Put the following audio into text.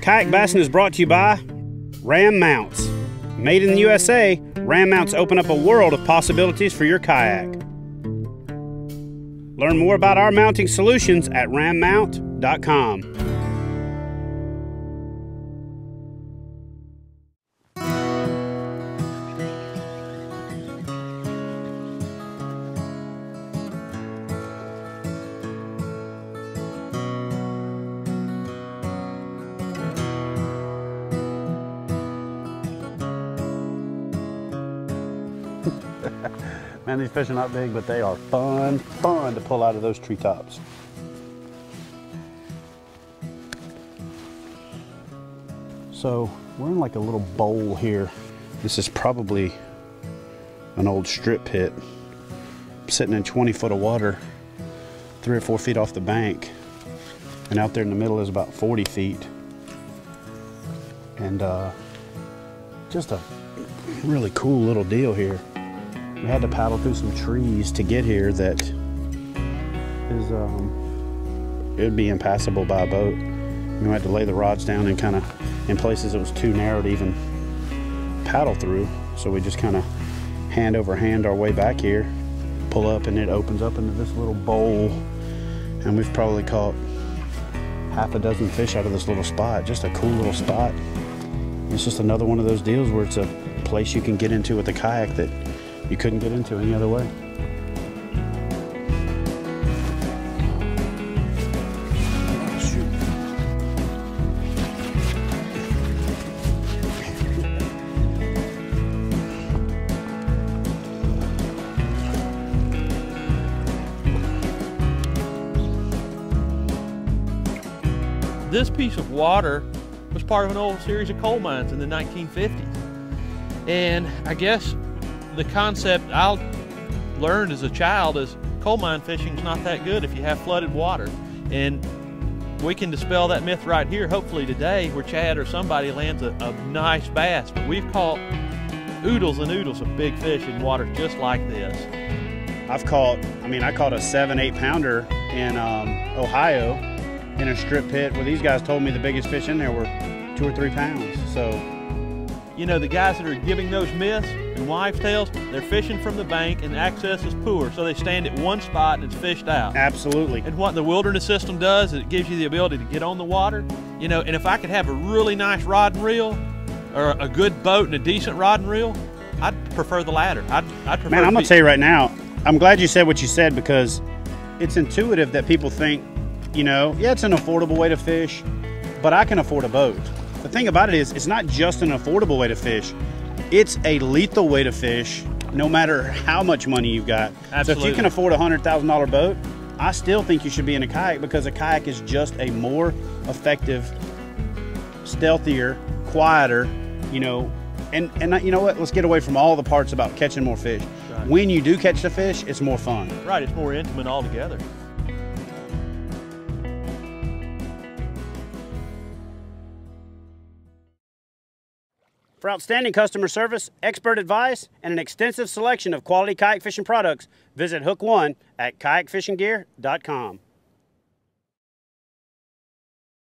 Kayak Bassin is brought to you by Ram Mounts. Made in the USA, Ram Mounts open up a world of possibilities for your kayak. Learn more about our mounting solutions at rammount.com. Man, these fish are not big, but they are fun to pull out of those treetops. So we're in like a little bowl here. This is probably an old strip pit. I'm sitting in 20 foot of water, 3 or 4 feet off the bank. And out there in the middle is about 40 feet. And just a really cool little deal here. We had to paddle through some trees to get here that is, it'd be impassable by a boat. We had to lay the rods down and kind of, in places it was too narrow to even paddle through. So we just kind of hand over hand our way back here, pull up, and it opens up into this little bowl. And we've probably caught half a dozen fish out of this little spot. Just a cool little spot. It's just another one of those deals where it's a place you can get into with a kayak that you couldn't get into any other way. Shoot. This piece of water was part of an old series of coal mines in the 1950s. And I guess the concept I learned as a child is coal mine fishing is not that good if you have flooded water. And we can dispel that myth right here, hopefully today, where Chad or somebody lands a nice bass. But we've caught oodles and oodles of big fish in water just like this. I caught a 7-8 pounder in Ohio in a strip pit where these guys told me the biggest fish in there were 2 or 3 pounds. So, you know, the guys that are giving those myths and wives' tales, they're fishing from the bank and access is poor, so they stand at one spot and it's fished out. Absolutely. And what the wilderness system does is it gives you the ability to get on the water, you know, and if I could have a really nice rod and reel, or a good boat and a decent rod and reel, I'd prefer the latter. I'd prefer. Man, I'm gonna tell you right now, I'm glad you said what you said, because it's intuitive that people think, you know, yeah, it's an affordable way to fish, but I can afford a boat. The thing about it is, it's not just an affordable way to fish, it's a lethal way to fish, no matter how much money you've got. Absolutely. So if you can afford a $100,000 boat, I still think you should be in a kayak, because a kayak is just a more effective, stealthier, quieter, you know, and you know what, let's get away from all the parts about catching more fish. Right. When you do catch the fish, it's more fun. Right, it's more intimate altogether. For outstanding customer service, expert advice, and an extensive selection of quality kayak fishing products, visit Hook One at kayakfishinggear.com.